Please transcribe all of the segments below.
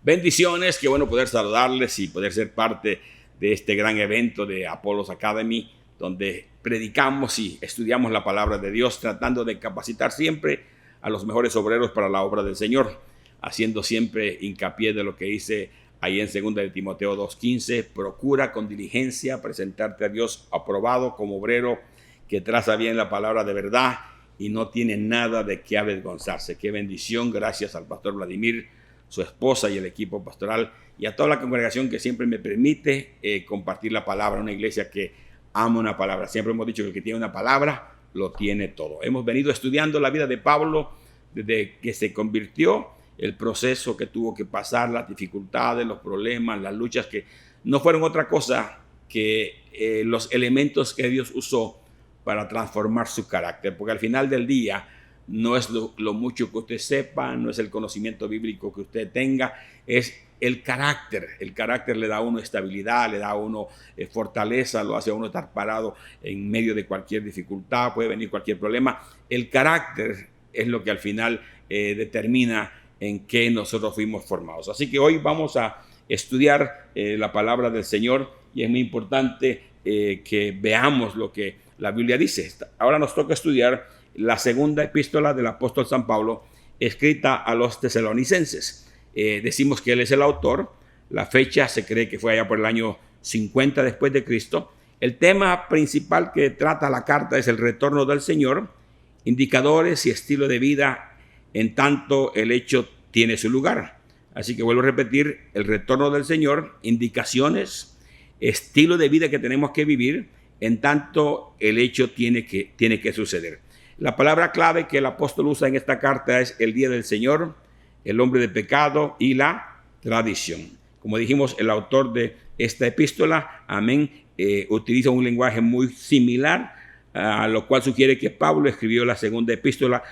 Bendiciones, qué bueno poder saludarles y poder ser parte de este gran evento de Apollos Academy, donde predicamos y estudiamos la palabra de Dios, tratando de capacitar siempre a los mejores obreros para la obra del Señor, haciendo siempre hincapié de lo que dice ahí en 2 de Timoteo 2:15, procura con diligencia presentarte a Dios aprobado como obrero que traza bien la palabra de verdad y no tiene nada de qué avergonzarse. Qué bendición, gracias al pastor Vladimir, su esposa y el equipo pastoral y a toda la congregación que siempre me permite compartir la palabra, una iglesia que ama una palabra. Siempre hemos dicho que el que tiene una palabra lo tiene todo. Hemos venido estudiando la vida de Pablo desde que se convirtió, el proceso que tuvo que pasar, las dificultades, los problemas, las luchas que no fueron otra cosa que los elementos que Dios usó para transformar su carácter, porque al final del día no es lo mucho que usted sepa, no es el conocimiento bíblico que usted tenga, es el carácter. El carácter le da a uno estabilidad, le da a uno fortaleza, lo hace a uno estar parado en medio de cualquier dificultad, puede venir cualquier problema. El carácter es lo que al final determina en qué nosotros fuimos formados. Así que hoy vamos a estudiar la palabra del Señor y es muy importante que veamos lo que la Biblia dice. Ahora nos toca estudiar la segunda epístola del apóstol San Pablo, escrita a los tesalonicenses. Decimos que él es el autor. La fecha se cree que fue allá por el año 50 después de Cristo. El tema principal que trata la carta es el retorno del Señor, indicadores y estilo de vida en tanto el hecho tiene su lugar. Así que vuelvo a repetir, el retorno del Señor, indicaciones, estilo de vida que tenemos que vivir en tanto el hecho tiene que suceder. La palabra clave que el apóstol usa en esta carta es el día del Señor, el hombre de pecado y la tradición. Como dijimos, el autor de esta epístola, amén, utiliza un lenguaje muy similar, a lo cual sugiere que Pablo escribió la segunda epístola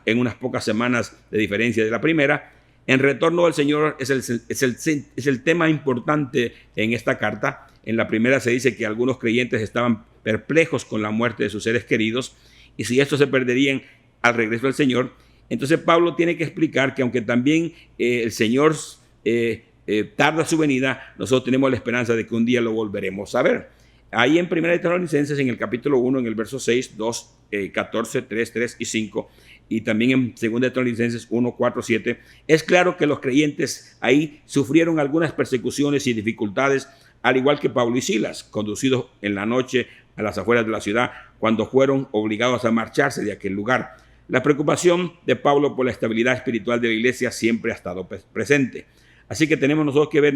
en unas pocas semanas de diferencia de la primera. En retorno del Señor es el tema importante en esta carta. En la primera se dice que algunos creyentes estaban perplejos con la muerte de sus seres queridos y si estos se perderían al regreso del Señor. Entonces Pablo tiene que explicar que aunque también el Señor tarda su venida, nosotros tenemos la esperanza de que un día lo volveremos a ver. Ahí en 1 de Tesalonicenses, en el capítulo 1, en el verso 6, 2, 14, 3, 3 y 5, y también en 2 de Tesalonicenses 1, 4, 7, es claro que los creyentes ahí sufrieron algunas persecuciones y dificultades, al igual que Pablo y Silas, conducidos en la noche a las afueras de la ciudad, cuando fueron obligados a marcharse de aquel lugar. La preocupación de Pablo por la estabilidad espiritual de la iglesia siempre ha estado presente. Así que tenemos nosotros que ver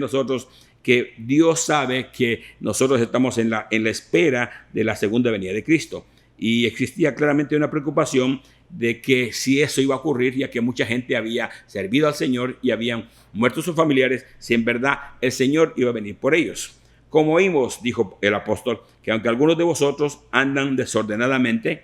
que Dios sabe que nosotros estamos en la espera de la segunda venida de Cristo. Y existía claramente una preocupación de que si eso iba a ocurrir, ya que mucha gente había servido al Señor y habían muerto sus familiares, si en verdad el Señor iba a venir por ellos. Como oímos, dijo el apóstol, que aunque algunos de vosotros andan desordenadamente,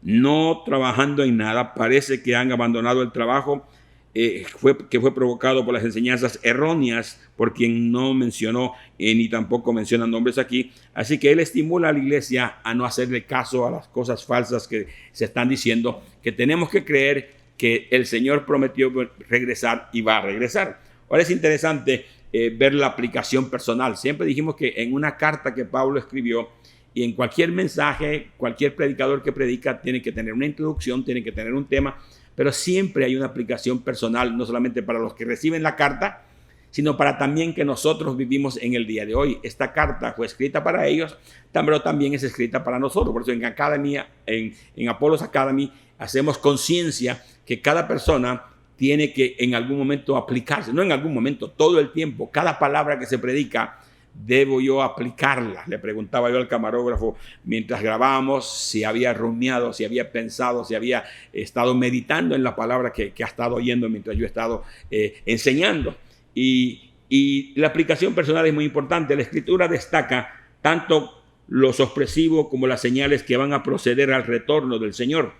no trabajando en nada, parece que han abandonado el trabajo que fue provocado por las enseñanzas erróneas, por quien no mencionó ni tampoco menciona nombres aquí. Así que él estimula a la iglesia a no hacerle caso a las cosas falsas que se están diciendo, que tenemos que creer que el Señor prometió regresar y va a regresar. Ahora es interesante ver la aplicación personal. Siempre dijimos que en una carta que Pablo escribió, y en cualquier mensaje, cualquier predicador que predica tiene que tener una introducción, tiene que tener un tema, pero siempre hay una aplicación personal, no solamente para los que reciben la carta, sino para también que nosotros vivimos en el día de hoy. Esta carta fue escrita para ellos, pero también es escrita para nosotros. Por eso en Apollos Academy hacemos conciencia que cada persona tiene que en algún momento aplicarse, no en algún momento, todo el tiempo, cada palabra que se predica, ¿debo yo aplicarla? Le preguntaba yo al camarógrafo mientras grabábamos si había rumiado, si había pensado, si había estado meditando en la palabra que ha estado oyendo mientras yo he estado enseñando. Y la aplicación personal es muy importante. La Escritura destaca tanto lo sorpresivo como las señales que van a proceder al retorno del Señor.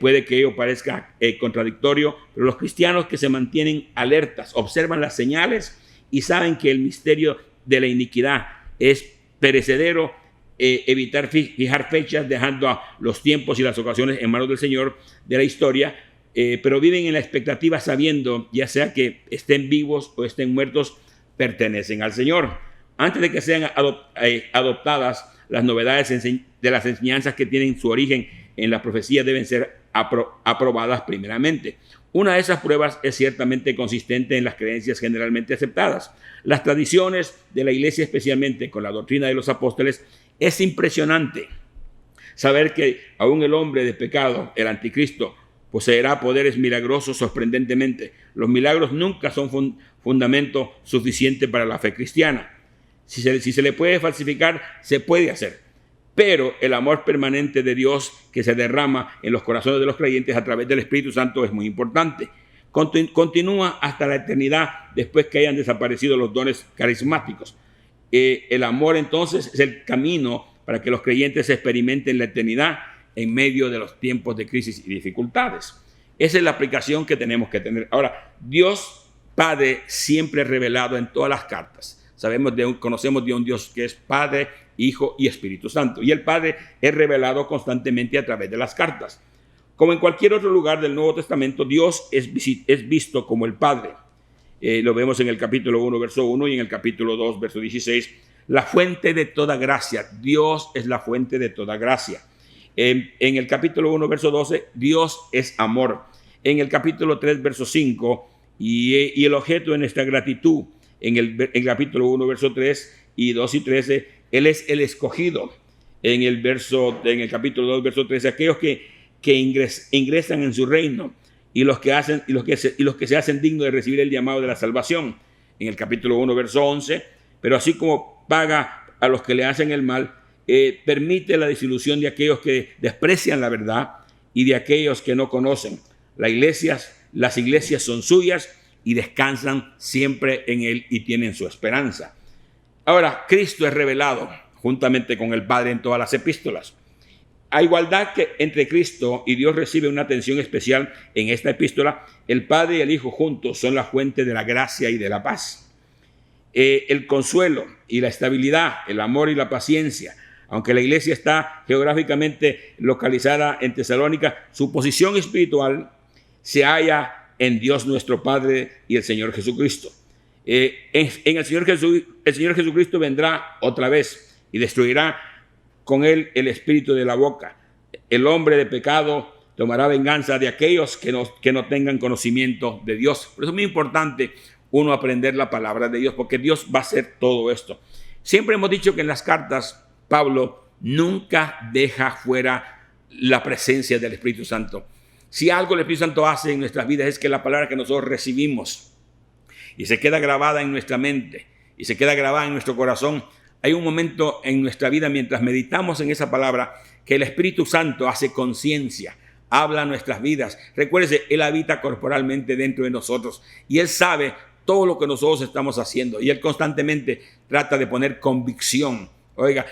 Puede que ello parezca contradictorio, pero los cristianos que se mantienen alertas, observan las señales y saben que el misterio de la iniquidad es perecedero, evitar fijar fechas, dejando a los tiempos y las ocasiones en manos del Señor de la historia, pero viven en la expectativa sabiendo, ya sea que estén vivos o estén muertos, pertenecen al Señor. Antes de que sean adoptadas, las novedades de las enseñanzas que tienen su origen en la profecía deben ser aprobadas primeramente. Una de esas pruebas es ciertamente consistente en las creencias generalmente aceptadas. Las tradiciones de la iglesia, especialmente con la doctrina de los apóstoles, es impresionante saber que aún el hombre de pecado, el anticristo, poseerá poderes milagrosos sorprendentemente. Los milagros nunca son fundamento suficiente para la fe cristiana. Si se le puede falsificar, se puede hacer. Pero el amor permanente de Dios que se derrama en los corazones de los creyentes a través del Espíritu Santo es muy importante. Continúa hasta la eternidad después que hayan desaparecido los dones carismáticos. El amor entonces es el camino para que los creyentes experimenten la eternidad en medio de los tiempos de crisis y dificultades. Esa es la aplicación que tenemos que tener. Ahora, Dios Padre siempre revelado en todas las cartas. Conocemos de un Dios que es Padre, Hijo y Espíritu Santo. Y el Padre es revelado constantemente a través de las cartas. Como en cualquier otro lugar del Nuevo Testamento, Dios es visto como el Padre. Lo vemos en el capítulo 1, verso 1 y en el capítulo 2, verso 16. La fuente de toda gracia. Dios es la fuente de toda gracia. En el capítulo 1, verso 12, Dios es amor. En el capítulo 3, verso 5, y el objeto de nuestra gratitud. En el capítulo 1, verso 3 y 2 y 13, Él es el escogido. En el capítulo 2, verso 13, aquellos que ingresan en su reino y los que se hacen dignos de recibir el llamado de la salvación. En el capítulo 1, verso 11, pero así como paga a los que le hacen el mal, permite la desilusión de aquellos que desprecian la verdad y de aquellos que no conocen. Las iglesias son suyas y descansan siempre en Él y tienen su esperanza. Ahora, Cristo es revelado juntamente con el Padre en todas las epístolas. A igualdad que entre Cristo y Dios recibe una atención especial en esta epístola, el Padre y el Hijo juntos son la fuente de la gracia y de la paz. El consuelo y la estabilidad, el amor y la paciencia. Aunque la iglesia está geográficamente localizada en Tesalónica, su posición espiritual se halla en Dios nuestro Padre y el Señor Jesucristo. El Señor Jesucristo vendrá otra vez y destruirá con Él el espíritu de la boca. El hombre de pecado tomará venganza de aquellos que no tengan conocimiento de Dios. Por eso es muy importante uno aprender la palabra de Dios, porque Dios va a hacer todo esto. Siempre hemos dicho que en las cartas Pablo nunca deja fuera la presencia del Espíritu Santo. Si algo el Espíritu Santo hace en nuestras vidas es que la palabra que nosotros recibimos y se queda grabada en nuestra mente y se queda grabada en nuestro corazón, hay un momento en nuestra vida mientras meditamos en esa palabra que el Espíritu Santo hace conciencia, habla a nuestras vidas. Recuérdese, Él habita corporalmente dentro de nosotros y Él sabe todo lo que nosotros estamos haciendo y Él constantemente trata de poner convicción,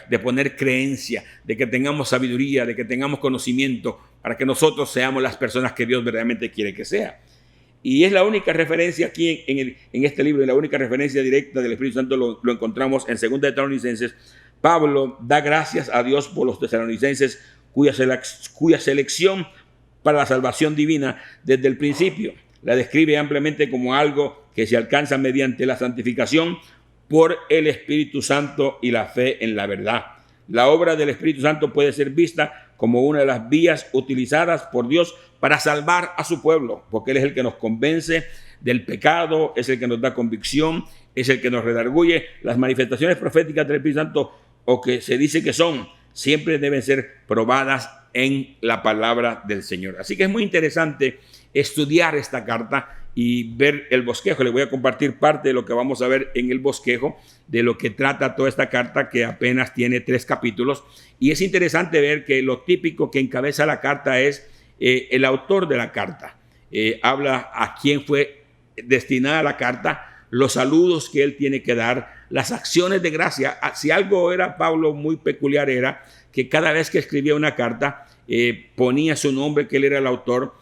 de poner creencia, de que tengamos sabiduría, de que tengamos conocimiento, para que nosotros seamos las personas que Dios verdaderamente quiere que sea. Y es la única referencia aquí en este libro, y la única referencia directa del Espíritu Santo lo encontramos en 2 de Tesalonicenses. Pablo da gracias a Dios por los tesalonicenses cuya selección para la salvación divina desde el principio. La describe ampliamente como algo que se alcanza mediante la santificación por el Espíritu Santo y la fe en la verdad. La obra del Espíritu Santo puede ser vista como una de las vías utilizadas por Dios para salvar a su pueblo, porque Él es el que nos convence del pecado, es el que nos da convicción, es el que nos redarguye. Las manifestaciones proféticas del Espíritu Santo, o que se dice que son, siempre deben ser probadas en la palabra del Señor. Así que es muy interesante estudiar esta carta y ver el bosquejo. Le voy a compartir parte de lo que vamos a ver en el bosquejo, de lo que trata toda esta carta, que apenas tiene 3 capítulos. Y es interesante ver que lo típico que encabeza la carta es el autor de la carta. Habla a quién fue destinada la carta, los saludos que él tiene que dar, las acciones de gracia. Si algo era Pablo muy peculiar, era que cada vez que escribía una carta ponía su nombre, que él era el autor,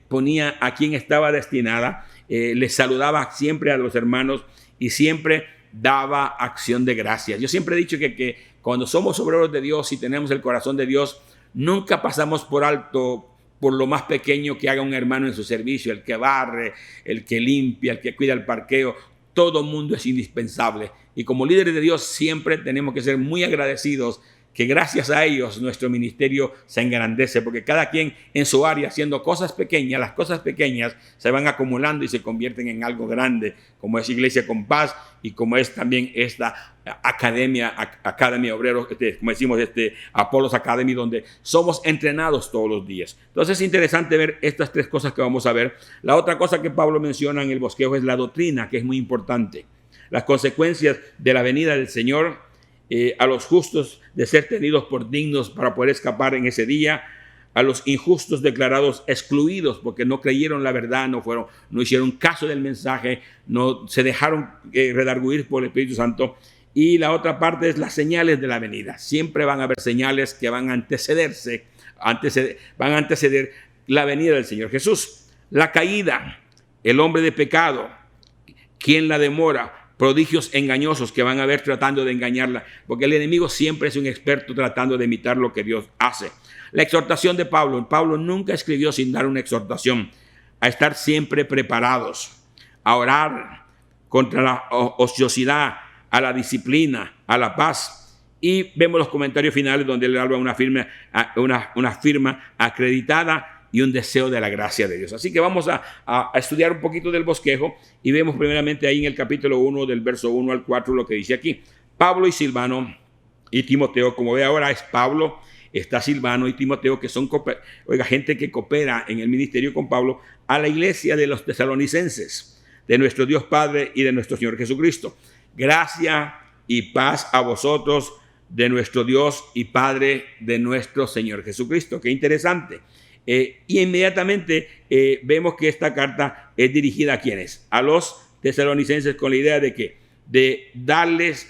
ponía a quién estaba destinada, les saludaba siempre a los hermanos y siempre daba acción de gracias. Yo siempre he dicho que cuando somos obreros de Dios y tenemos el corazón de Dios, nunca pasamos por alto por lo más pequeño que haga un hermano en su servicio, el que barre, el que limpia, el que cuida el parqueo. Todo mundo es indispensable. Y como líderes de Dios siempre tenemos que ser muy agradecidos que gracias a ellos nuestro ministerio se engrandece, porque cada quien en su área haciendo cosas pequeñas, las cosas pequeñas se van acumulando y se convierten en algo grande, como es Iglesia Compás y como es también esta Academia Obreros, como decimos, Apolos Academy, donde somos entrenados todos los días. Entonces es interesante ver estas tres cosas que vamos a ver. La otra cosa que Pablo menciona en el bosquejo es la doctrina, que es muy importante. Las consecuencias de la venida del Señor, a los justos de ser tenidos por dignos para poder escapar en ese día, a los injustos declarados excluidos porque no creyeron la verdad, no hicieron caso del mensaje, no se dejaron redarguir por el Espíritu Santo. Y la otra parte es las señales de la venida. Siempre van a haber señales que van a anteceder la venida del Señor Jesús. La caída, el hombre de pecado, ¿quién la demora? Prodigios engañosos que van a ver tratando de engañarla, porque el enemigo siempre es un experto tratando de imitar lo que Dios hace. La exhortación de Pablo. Pablo nunca escribió sin dar una exhortación a estar siempre preparados, a orar contra la ociosidad, a la disciplina, a la paz. Y vemos los comentarios finales donde él habla una firma acreditada y un deseo de la gracia de Dios. Así que vamos a estudiar un poquito del bosquejo y vemos primeramente ahí en el capítulo 1 del verso 1 al 4 lo que dice aquí. Pablo y Silvano y Timoteo, como ve ahora es Pablo, está Silvano y Timoteo, que son gente que coopera en el ministerio con Pablo, a la iglesia de los tesalonicenses, de nuestro Dios Padre y de nuestro Señor Jesucristo. Gracia y paz a vosotros de nuestro Dios y Padre de nuestro Señor Jesucristo. Qué interesante. Y inmediatamente vemos que esta carta es dirigida a quienes, a los tesalonicenses, con la idea de darles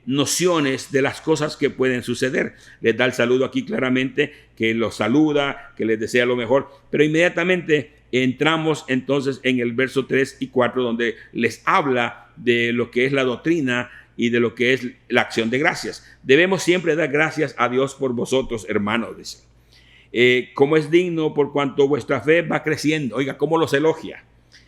nociones de las cosas que pueden suceder. Les da el saludo aquí claramente, que los saluda, que les desea lo mejor, pero inmediatamente entramos entonces en el verso 3 y 4 donde les habla de lo que es la doctrina y de lo que es la acción de gracias. Debemos siempre dar gracias a Dios por vosotros, hermanos, dice. Como es digno por cuanto vuestra fe va creciendo. Oiga, cómo los elogia.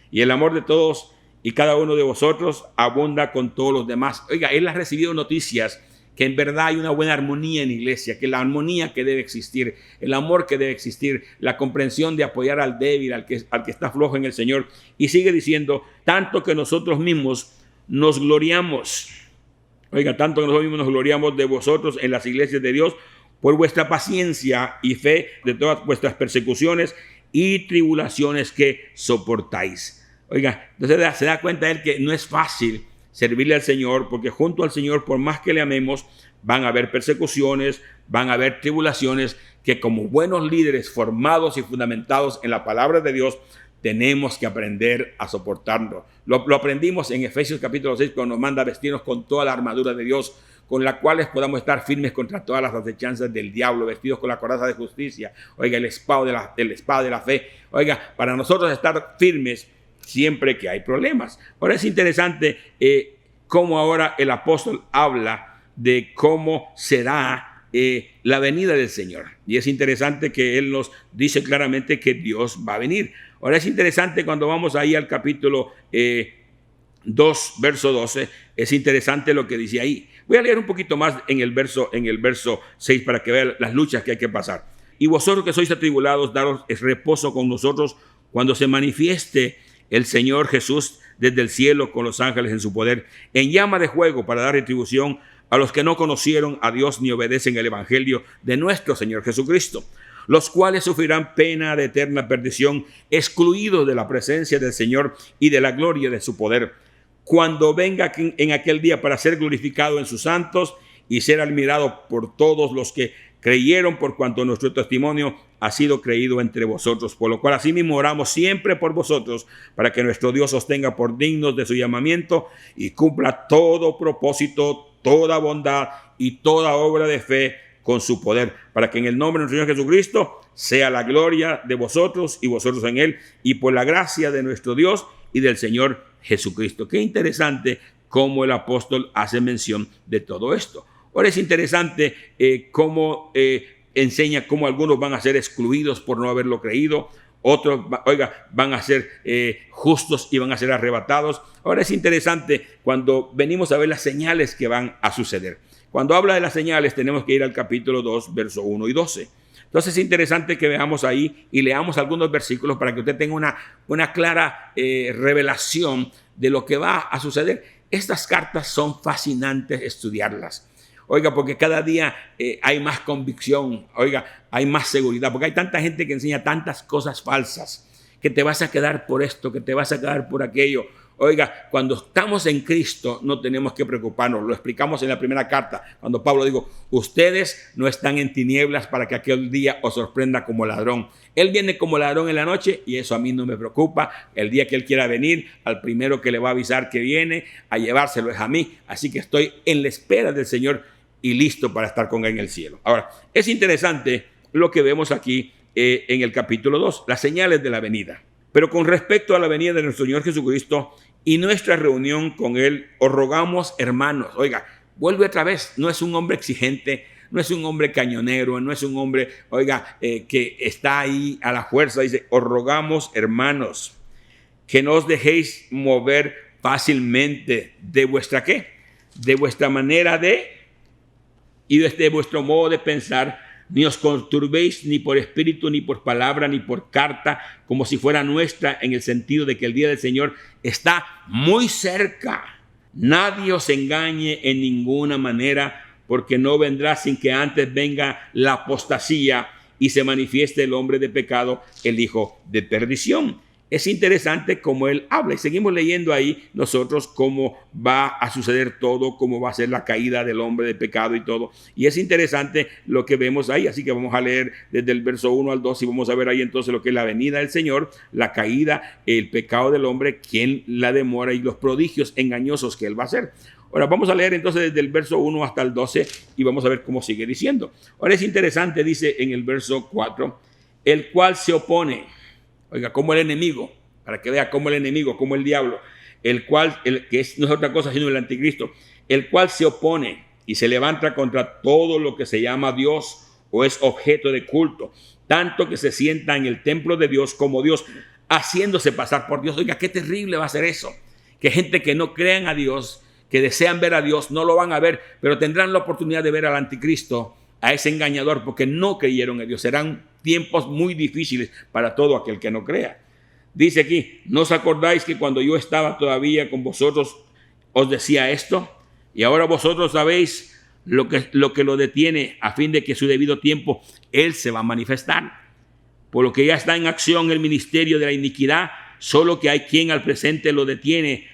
Y el amor de todos y cada uno de vosotros abunda con todos los demás. Oiga, él ha recibido noticias que en verdad hay una buena armonía en la iglesia, que la armonía que debe existir, el amor que debe existir, la comprensión de apoyar al débil, al que está flojo en el Señor. Y sigue diciendo, tanto que nosotros mismos nos gloriamos. Oiga, tanto que nosotros mismos nos gloriamos de vosotros en las iglesias de Dios, por vuestra paciencia y fe de todas vuestras persecuciones y tribulaciones que soportáis. Oiga, entonces se da cuenta él que no es fácil servirle al Señor, porque junto al Señor, por más que le amemos, van a haber persecuciones, van a haber tribulaciones que como buenos líderes formados y fundamentados en la palabra de Dios, tenemos que aprender a soportarlo. Lo aprendimos en Efesios capítulo 6, cuando nos manda a vestirnos con toda la armadura de Dios, con la cual podamos estar firmes contra todas las acechanzas del diablo, vestidos con la coraza de justicia. Oiga, el espada de la fe. Oiga, para nosotros estar firmes siempre que hay problemas. Ahora es interesante cómo ahora el apóstol habla de cómo será la venida del Señor. Y es interesante que él nos dice claramente que Dios va a venir. Ahora es interesante cuando vamos ahí al capítulo 2, verso 12, es interesante lo que dice ahí. Voy a leer un poquito más en el verso 6 para que vean las luchas que hay que pasar. Y vosotros que sois atribulados, daros reposo con nosotros cuando se manifieste el Señor Jesús desde el cielo con los ángeles en su poder, en llama de fuego para dar retribución a los que no conocieron a Dios ni obedecen el evangelio de nuestro Señor Jesucristo, los cuales sufrirán pena de eterna perdición, excluidos de la presencia del Señor y de la gloria de su poder, cuando venga en aquel día para ser glorificado en sus santos y ser admirado por todos los que creyeron, por cuanto nuestro testimonio ha sido creído entre vosotros, por lo cual asimismo oramos siempre por vosotros, para que nuestro Dios os tenga por dignos de su llamamiento y cumpla todo propósito, toda bondad y toda obra de fe con su poder, para que en el nombre de nuestro Señor Jesucristo sea la gloria de vosotros y vosotros en él, y por la gracia de nuestro Dios y del Señor Jesucristo. Qué interesante cómo el apóstol hace mención de todo esto. Ahora es interesante cómo enseña cómo algunos van a ser excluidos por no haberlo creído. Otros, van a ser justos y van a ser arrebatados. Ahora es interesante cuando venimos a ver las señales que van a suceder. Cuando habla de las señales tenemos que ir al capítulo 2, verso 1 y 12. Entonces es interesante que veamos ahí y leamos algunos versículos para que usted tenga una clara revelación de lo que va a suceder. Estas cartas son fascinantes estudiarlas. Oiga, porque cada día hay más convicción, oiga, hay más seguridad, porque hay tanta gente que enseña tantas cosas falsas, que te vas a quedar por esto, que te vas a quedar por aquello. Oiga, cuando estamos en Cristo no tenemos que preocuparnos. Lo explicamos en la primera carta, cuando Pablo dijo, ustedes no están en tinieblas para que aquel día os sorprenda como ladrón. Él viene como ladrón en la noche y eso a mí no me preocupa. El día que él quiera venir, al primero que le va a avisar que viene a llevárselo es a mí. Así que estoy en la espera del Señor y listo para estar con él en el cielo. Ahora, es interesante lo que vemos aquí en el capítulo 2, las señales de la venida. Pero con respecto a la venida de nuestro Señor Jesucristo y nuestra reunión con Él, os rogamos, hermanos, oiga, vuelve otra vez, no es un hombre exigente, no es un hombre cañonero, no es un hombre, oiga, que está ahí a la fuerza, dice, os rogamos, hermanos, que no os dejéis mover fácilmente de vuestra, ¿qué? De vuestra manera y desde vuestro modo de pensar, ni os conturbéis ni por espíritu, ni por palabra, ni por carta, como si fuera nuestra, en el sentido de que el día del Señor está muy cerca. Nadie os engañe en ninguna manera, porque no vendrá sin que antes venga la apostasía y se manifieste el hombre de pecado, el hijo de perdición. Es interesante cómo él habla y seguimos leyendo ahí nosotros cómo va a suceder todo, cómo va a ser la caída del hombre de pecado y todo. Y es interesante lo que vemos ahí, así que vamos a leer desde el verso 1 al 2 y vamos a ver ahí entonces lo que es la venida del Señor, la caída, el pecado del hombre, quién la demora y los prodigios engañosos que él va a hacer. Ahora vamos a leer entonces desde el verso 1 hasta el 12 y vamos a ver cómo sigue diciendo. Ahora es interesante, dice en el verso 4, el cual se opone. Oiga, como el enemigo, para que vea cómo el enemigo, como el diablo, el que no es otra cosa sino el anticristo, el cual se opone y se levanta contra todo lo que se llama Dios o es objeto de culto, tanto que se sienta en el templo de Dios como Dios, haciéndose pasar por Dios. Oiga, qué terrible va a ser eso, que gente que no crean a Dios, que desean ver a Dios, no lo van a ver, pero tendrán la oportunidad de ver al anticristo, a ese engañador, porque no creyeron en Dios. Serán tiempos muy difíciles para todo aquel que no crea. Dice aquí, ¿no os acordáis que cuando yo estaba todavía con vosotros os decía esto? Y ahora vosotros sabéis lo que lo detiene, a fin de que a su debido tiempo Él se va a manifestar. Por lo que ya está en acción el ministerio de la iniquidad, solo que hay quien al presente lo detiene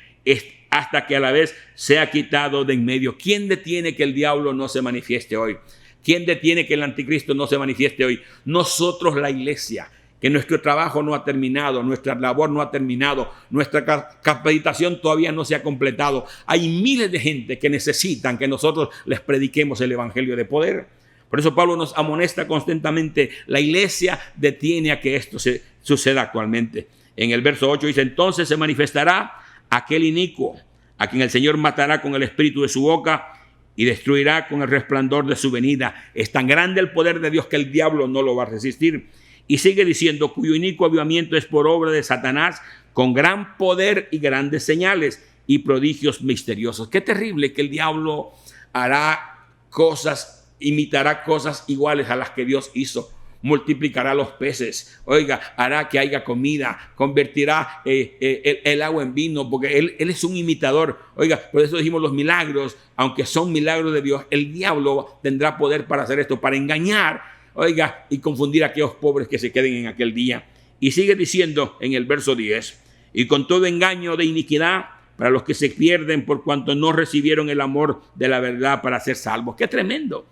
hasta que a la vez sea quitado de en medio. ¿Quién detiene que el diablo no se manifieste hoy? ¿Quién detiene que el anticristo no se manifieste hoy? Nosotros, la iglesia, que nuestro trabajo no ha terminado, nuestra labor no ha terminado, nuestra capacitación todavía no se ha completado. Hay miles de gente que necesitan que nosotros les prediquemos el evangelio de poder. Por eso Pablo nos amonesta constantemente. La iglesia detiene a que esto suceda actualmente. En el verso 8 dice, entonces se manifestará aquel inicuo, a quien el Señor matará con el espíritu de su boca y destruirá con el resplandor de su venida. Es tan grande el poder de Dios que el diablo no lo va a resistir. Y sigue diciendo, cuyo inicuo avivamiento es por obra de Satanás, con gran poder y grandes señales y prodigios misteriosos. Qué terrible que el diablo hará cosas, imitará cosas iguales a las que Dios hizo. Multiplicará los peces, oiga, hará que haya comida, convertirá el agua en vino, porque él es un imitador. Oiga, por eso dijimos los milagros, aunque son milagros de Dios, el diablo tendrá poder para hacer esto, para engañar, oiga, y confundir a aquellos pobres que se queden en aquel día. Y sigue diciendo en el verso 10, y con todo engaño de iniquidad para los que se pierden por cuanto no recibieron el amor de la verdad para ser salvos. ¡Qué tremendo!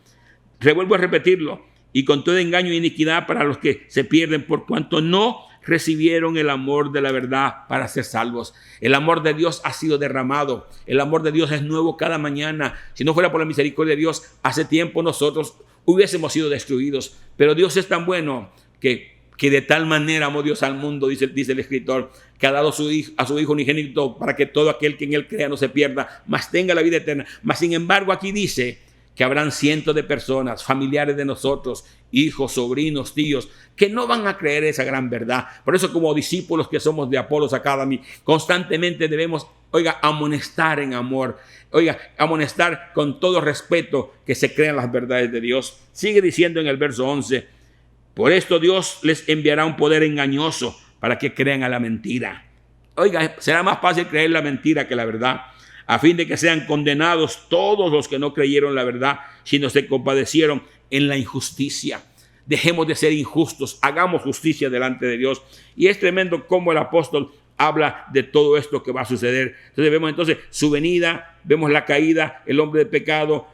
Revuelvo a repetirlo. Y con todo engaño e iniquidad para los que se pierden por cuanto no recibieron el amor de la verdad para ser salvos. El amor de Dios ha sido derramado. El amor de Dios es nuevo cada mañana. Si no fuera por la misericordia de Dios, hace tiempo nosotros hubiésemos sido destruidos. Pero Dios es tan bueno que de tal manera amó Dios al mundo, dice el escritor, que ha dado a su Hijo unigénito para que todo aquel que en Él crea no se pierda, mas tenga la vida eterna. Mas sin embargo aquí dice que habrán cientos de personas, familiares de nosotros, hijos, sobrinos, tíos, que no van a creer esa gran verdad. Por eso, como discípulos que somos de Apollos Academy, constantemente debemos, amonestar en amor, amonestar con todo respeto que se crean las verdades de Dios. Sigue diciendo en el verso 11, por esto Dios les enviará un poder engañoso para que crean a la mentira. Será más fácil creer la mentira que la verdad, a fin de que sean condenados todos los que no creyeron la verdad, sino se compadecieron en la injusticia. Dejemos de ser injustos, hagamos justicia delante de Dios. Y es tremendo cómo el apóstol habla de todo esto que va a suceder. Entonces vemos su venida, vemos la caída, el hombre de pecado.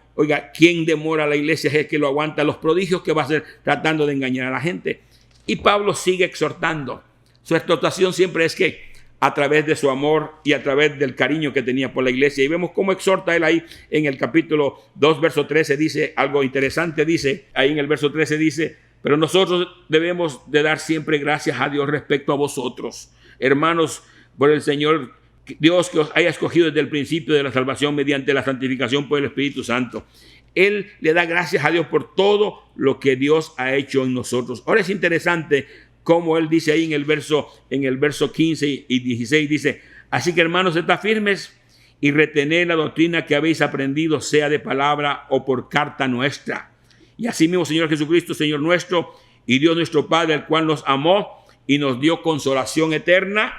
¿Quién demora a la iglesia? Es el que lo aguanta, los prodigios que va a hacer tratando de engañar a la gente. Y Pablo sigue exhortando. Su exhortación siempre es que a través de su amor y a través del cariño que tenía por la iglesia. Y vemos cómo exhorta él ahí en el capítulo 2, verso 13, dice algo interesante, ahí en el verso 13 dice, pero nosotros debemos de dar siempre gracias a Dios respecto a vosotros, hermanos, por el Señor Dios que os haya escogido desde el principio de la salvación mediante la santificación por el Espíritu Santo. Él le da gracias a Dios por todo lo que Dios ha hecho en nosotros. Ahora es interesante como él dice ahí en el verso 15 y 16, dice, así que hermanos, estad firmes y retened la doctrina que habéis aprendido, sea de palabra o por carta nuestra. Y asimismo, Señor Jesucristo, Señor nuestro y Dios nuestro Padre, el cual nos amó y nos dio consolación eterna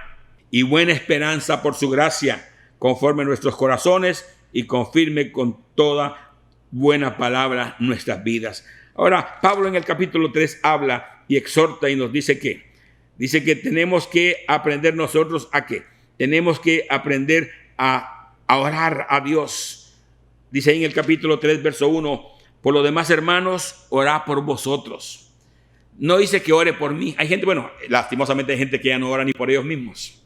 y buena esperanza por su gracia, conforme a nuestros corazones y confirme con toda buena palabra nuestras vidas. Ahora, Pablo en el capítulo 3 habla y exhorta y nos dice que tenemos que aprender nosotros a qué. Tenemos que aprender a orar a Dios. Dice ahí en el capítulo 3, verso 1, por lo demás, hermanos, orad por vosotros. No dice que ore por mí. Hay gente, lastimosamente hay gente que ya no ora ni por ellos mismos.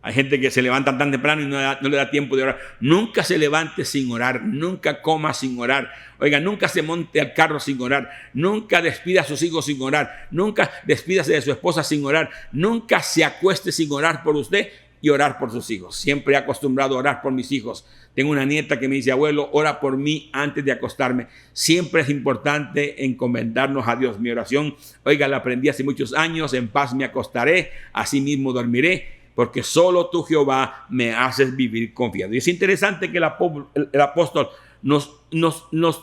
Hay gente que se levanta tan temprano y no le da tiempo de orar. Nunca se levante sin orar, nunca coma sin orar. Nunca se monte al carro sin orar. Nunca despida a sus hijos sin orar. Nunca despídase de su esposa sin orar. Nunca se acueste sin orar por usted y orar por sus hijos. Siempre he acostumbrado a orar por mis hijos. Tengo una nieta que me dice, abuelo, ora por mí antes de acostarme. Siempre es importante encomendarnos a Dios. Mi oración, la aprendí hace muchos años, en paz me acostaré, así mismo dormiré, porque solo tú, Jehová, me haces vivir confiado. Y es interesante que el apóstol nos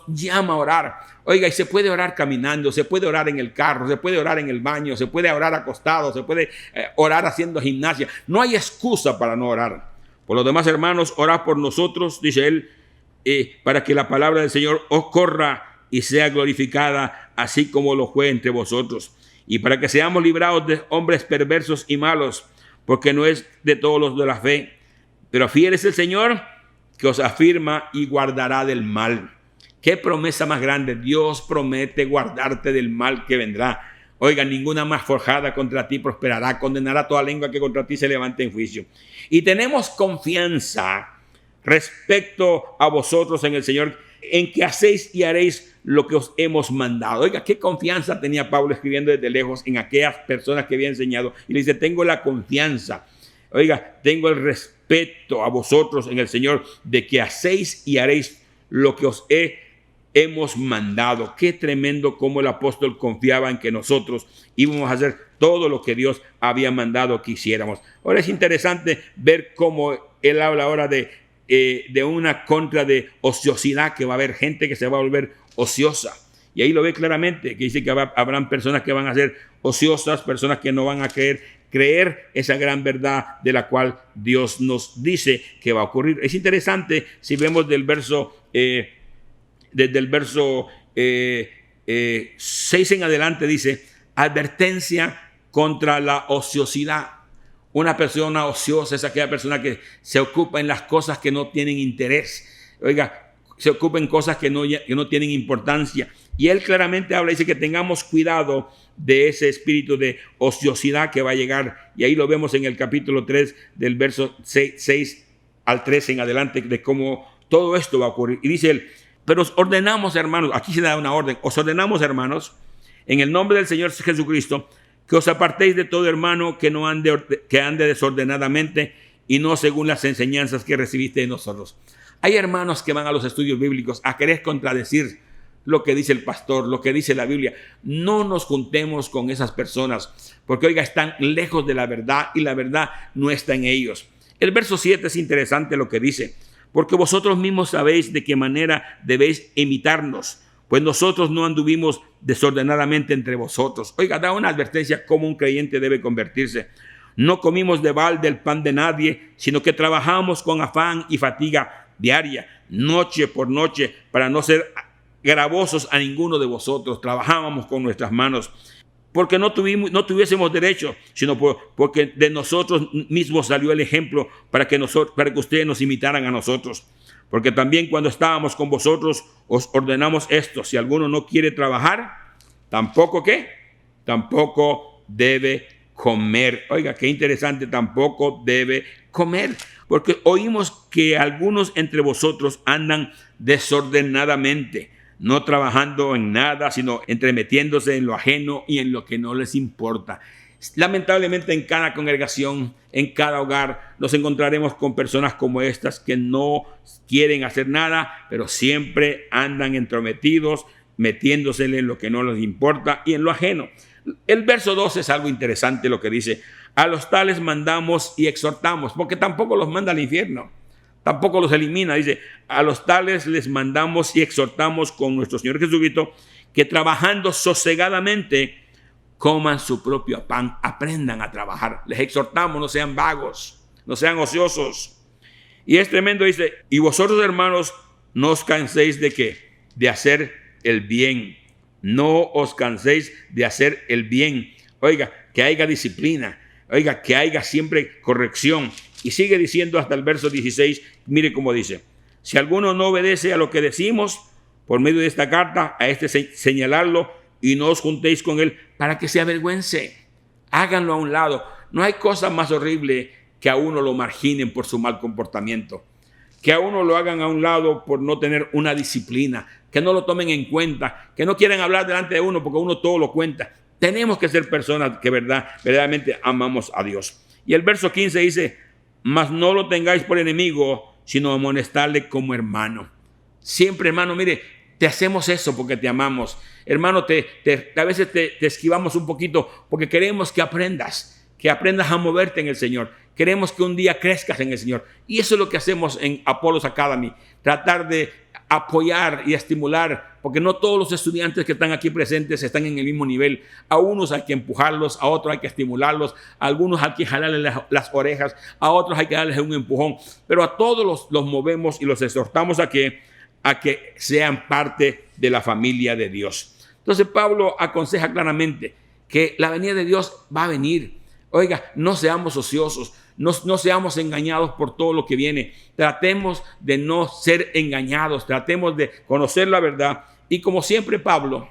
llama a orar. Y se puede orar caminando, se puede orar en el carro, se puede orar en el baño, se puede orar acostado, se puede orar haciendo gimnasia. No hay excusa para no orar. Por los demás, hermanos, orad por nosotros, dice él, para que la palabra del Señor os corra y sea glorificada, así como lo fue entre vosotros. Y para que seamos librados de hombres perversos y malos, porque no es de todos los de la fe, pero fiel es el Señor que os afirma y guardará del mal. Qué promesa más grande. Dios promete guardarte del mal que vendrá. Ninguna más forjada contra ti prosperará, condenará toda lengua que contra ti se levante en juicio. Y tenemos confianza respecto a vosotros en el Señor, en que hacéis y haréis lo que os hemos mandado. Qué confianza tenía Pablo escribiendo desde lejos en aquellas personas que había enseñado. Y le dice, tengo la confianza, tengo el respeto a vosotros en el Señor, de que hacéis y haréis lo que os hemos mandado. Qué tremendo cómo el apóstol confiaba en que nosotros íbamos a hacer todo lo que Dios había mandado que hiciéramos. Ahora es interesante ver cómo él habla ahora de una contra de ociosidad, que va a haber gente que se va a volver ociosa. Y ahí lo ve claramente, que dice que habrán personas que van a ser ociosas, personas que no van a creer esa gran verdad de la cual Dios nos dice que va a ocurrir. Es interesante si vemos desde el verso 6 en adelante, dice, advertencia contra la ociosidad. Una persona ociosa es aquella persona que se ocupa en las cosas que no tienen interés. Se ocupa en cosas que no tienen importancia. Y él claramente habla, dice que tengamos cuidado de ese espíritu de ociosidad que va a llegar. Y ahí lo vemos en el capítulo 3 del verso 6 al 13 en adelante, de cómo todo esto va a ocurrir. Y dice él, pero os ordenamos, hermanos, aquí se da una orden, os ordenamos, hermanos, en el nombre del Señor Jesucristo, que os apartéis de todo hermano que ande desordenadamente y no según las enseñanzas que recibiste de nosotros. Hay hermanos que van a los estudios bíblicos a querer contradecir lo que dice el pastor, lo que dice la Biblia. No nos juntemos con esas personas, porque oiga, están lejos de la verdad y la verdad no está en ellos. El verso 7 es interesante lo que dice: porque vosotros mismos sabéis de qué manera debéis imitarnos, pues nosotros no anduvimos desordenadamente entre vosotros. Oiga, da una advertencia cómo un creyente debe convertirse. No comimos de balde el pan de nadie, sino que trabajamos con afán y fatiga diaria, noche por noche, para no ser gravosos a ninguno de vosotros. Trabajábamos con nuestras manos, porque no tuviésemos derecho, sino porque de nosotros mismos salió el ejemplo para que ustedes nos imitaran a nosotros. Porque también cuando estábamos con vosotros os ordenamos esto: si alguno no quiere trabajar, tampoco debe comer. Oiga, qué interesante, tampoco debe comer, porque oímos que algunos entre vosotros andan desordenadamente, no trabajando en nada, sino entremetiéndose en lo ajeno y en lo que no les importa. Lamentablemente, en cada congregación, en cada hogar, nos encontraremos con personas como estas que no quieren hacer nada, pero siempre andan entrometidos, metiéndose en lo que no les importa y en lo ajeno. El verso 12 es algo interesante lo que dice: a los tales mandamos y exhortamos, porque tampoco los manda al infierno, tampoco los elimina. Dice: a los tales les mandamos y exhortamos con nuestro Señor Jesucristo, que trabajando sosegadamente coman su propio pan. Aprendan a trabajar. Les exhortamos, no sean vagos, no sean ociosos. Y es tremendo, dice: y vosotros, hermanos, no os canséis de ¿qué? De hacer el bien. No os canséis de hacer el bien. Oiga, que haya disciplina. Oiga, que haya siempre corrección. Y sigue diciendo hasta el verso 16. Mire cómo dice: si alguno no obedece a lo que decimos por medio de esta carta, a este señalarlo y no os juntéis con él para que se avergüence. Háganlo a un lado. No hay cosa más horrible que a uno lo marginen por su mal comportamiento, que a uno lo hagan a un lado por no tener una disciplina, que no lo tomen en cuenta, que no quieran hablar delante de uno porque uno todo lo cuenta. Tenemos que ser personas que verdaderamente amamos a Dios. Y el verso 15 dice: mas no lo tengáis por enemigo, sino amonestarle como hermano. Siempre, hermano, mire, te hacemos eso porque te amamos. Hermano, a veces te esquivamos un poquito porque queremos que aprendas a moverte en el Señor. Queremos que un día crezcas en el Señor. Y eso es lo que hacemos en Apollos Academy. Tratar de apoyar y estimular, porque no todos los estudiantes que están aquí presentes están en el mismo nivel. A unos hay que empujarlos, a otros hay que estimularlos, a algunos hay que jalarles las orejas, a otros hay que darles un empujón. Pero a todos los movemos y los exhortamos a que sean parte de la familia de Dios. Entonces Pablo aconseja claramente que la venida de Dios va a venir. Oiga, no seamos ociosos, no seamos engañados por todo lo que viene. Tratemos de no ser engañados, tratemos de conocer la verdad. Y como siempre, Pablo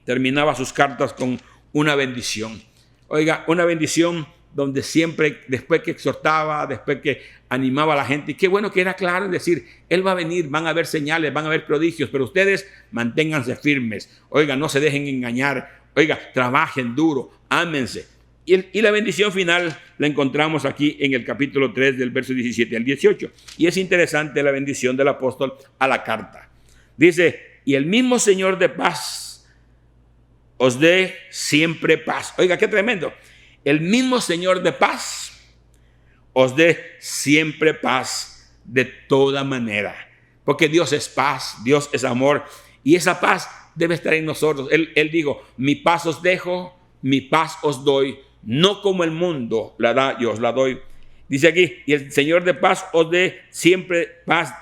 terminaba sus cartas con una bendición. Oiga, una bendición donde siempre, después que exhortaba, después que animaba a la gente, y qué bueno que era claro en decir: Él va a venir, van a haber señales, van a haber prodigios, pero ustedes manténganse firmes. Oiga, no se dejen engañar. Oiga, trabajen duro, ámense. Y la bendición final la encontramos aquí en el capítulo 3 del verso 17 al 18. Y es interesante la bendición del apóstol a la carta. Dice: y el mismo Señor de paz os dé siempre paz. Oiga, qué tremendo. El mismo Señor de paz os dé siempre paz de toda manera. Porque Dios es paz, Dios es amor. Y esa paz debe estar en nosotros. Él dijo: mi paz os dejo, mi paz os doy. No como el mundo la da, yo os la doy. Dice aquí: y el Señor de paz os dé siempre paz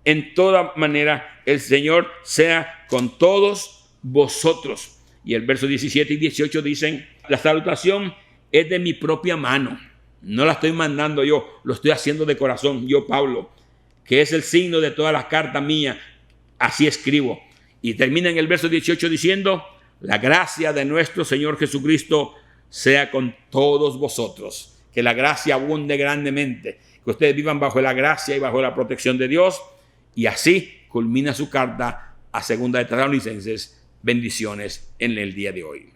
en toda manera. El Señor sea con todos vosotros. Y el verso 17 y 18 dicen: la salutación es de mi propia mano. No la estoy mandando yo, lo estoy haciendo de corazón, yo Pablo, que es el signo de todas las cartas mías. Así escribo. Y termina en el verso 18 diciendo: la gracia de nuestro Señor Jesucristo sea con todos vosotros. Que la gracia abunde grandemente, que ustedes vivan bajo la gracia y bajo la protección de Dios. Y así culmina su carta a 2 de Tesalonicenses. Bendiciones en el día de hoy.